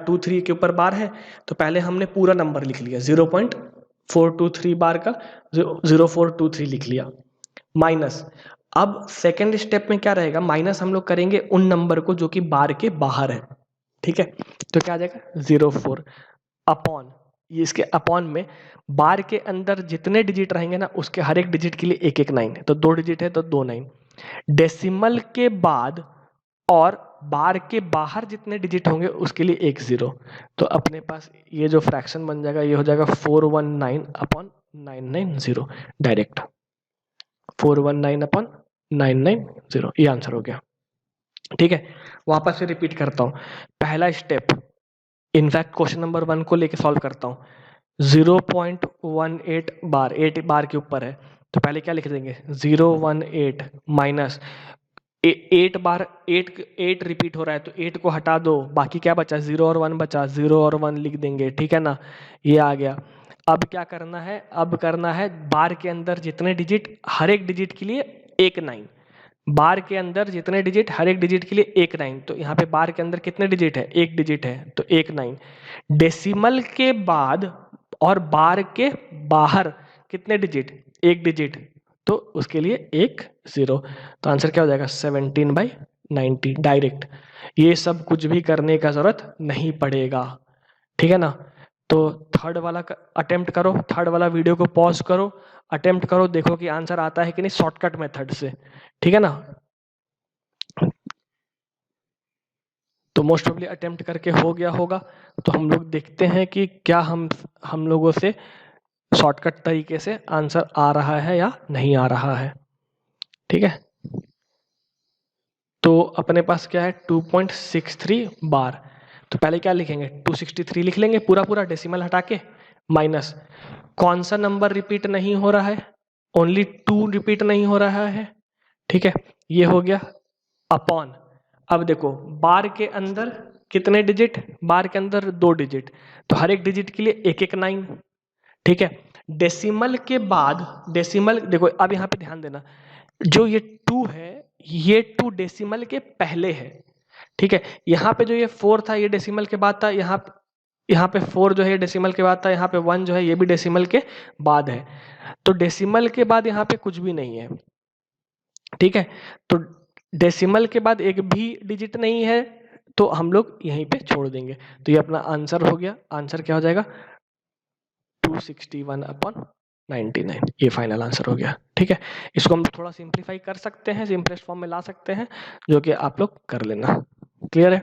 23 के ऊपर बार है, तो पहले हमने पूरा नंबर लिख लिया 0.423 बार का 0423 लिख लिया, माइनस। अब सेकेंड स्टेप में क्या रहेगा, माइनस हम लोग करेंगे उन नंबर को जो कि बार के बाहर है, ठीक है, तो क्या आ जाएगा 04 अपॉन, ये इसके अपॉन में बार के अंदर जितने डिजिट रहेंगे ना उसके हर एक डिजिट के लिए एक एक 9, तो 2 डिजिट है तो 2 9, डेसिमल के बाद और बार के बाहर जितने डिजिट होंगे उसके लिए एक 0, तो अपने पास ये जो फ्रैक्शन बन जाएगा ये हो जाएगा 419 अपॉन 990, डायरेक्ट 419 अपॉन 990, ये आंसर हो गया, ठीक है। वापस से रिपीट करता हूं, पहला स्टेप, इनफैक्ट क्वेश्चन नंबर 1 को लेके सॉल्व करता हूं, 0.18 बार 8 बार के ऊपर है, तो पहले क्या लिख देंगे 018 माइनस 8 बार 8 रिपीट हो रहा है तो 8 को हटा दो, बाकी क्या बचा 0 और 1 बचा, 0 और 1 लिख देंगे, ठीक है ना, ये आ गया। अब क्या करना है, अब करना है बार के अंदर जितने डिजिट हर एक डिजिट के लिए एक 9, बार के अंदर जितने डिजिट हर एक डिजिट के लिए एक 9, तो यहाँ पे बार के अंदर कितने डिजिट है, एक डिजिट है तो एक 9, डेसिमल के बाद और बार के बाहर कितने डिजिट, एक डिजिट, तो उसके लिए एक 0, तो आंसर क्या हो जाएगा 17/90 डायरेक्ट, ये सब कुछ भी करने का जरूरत नहीं पड़ेगा, ठीक है ना। तो थर्ड वाला अटेम्प्ट करो, थर्ड वाला वीडियो को पॉज करो, अटेम्प्ट करो, देखो कि आंसर आता है कि नहीं शॉर्टकट मेथड से, ठीक है ना। तो मोस्ट प्रोबेबली अटेम्प्ट करके हो गया होगा, तो हम लोग देखते हैं कि क्या हम लोगों से शॉर्टकट तरीके से आंसर आ रहा है या नहीं आ रहा है, ठीक है। तो अपने पास क्या है 2.63 बार, तो पहले क्या लिखेंगे 263 लिख लेंगे पूरा पूरा डेसिमल हटा के, माइनस कौन सा नंबर रिपीट नहीं हो रहा है, ओनली 2 रिपीट नहीं हो रहा है, ठीक है, ये हो गया, अपॉन, अब देखो बार के अंदर कितने डिजिट, बार के अंदर 2 डिजिट, तो हर एक डिजिट के लिए एक एक 9, ठीक है, डेसिमल के बाद, डेसिमल देखो अब यहाँ पे ध्यान देना, जो ये 2 है ये 2 डेसिमल के पहले है, ठीक है, यहाँ पे जो ये 4 था ये डेसिमल के बाद था, यहाँ पे 4 जो है ये डेसिमल के बाद था, यहाँ पे 1 जो है ये भी डेसिमल के बाद है, तो डेसिमल के बाद यहाँ पे कुछ भी नहीं है, ठीक है, तो डेसिमल के बाद एक भी डिजिट नहीं है, तो हम लोग यहीं पे छोड़ देंगे, तो ये अपना आंसर हो गया, आंसर क्या हो जाएगा 261/99, ये फाइनल आंसर हो गया, ठीक है। इसको हम थोड़ा सिंप्लीफाई कर सकते हैं, सिंपलेस्ट फॉर्म में ला सकते हैं, जो कि आप लोग कर लेना, क्लियर है।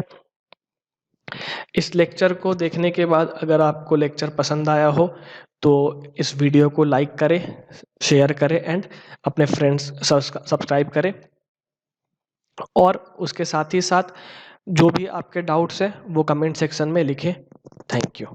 इस लेक्चर को देखने के बाद अगर आपको लेक्चर पसंद आया हो तो इस वीडियो को लाइक करें, शेयर करें एंड अपने फ्रेंड्स सब्सक्राइब करें, और उसके साथ ही साथ जो भी आपके डाउट्स हैं वो कमेंट सेक्शन में लिखें। Thank you.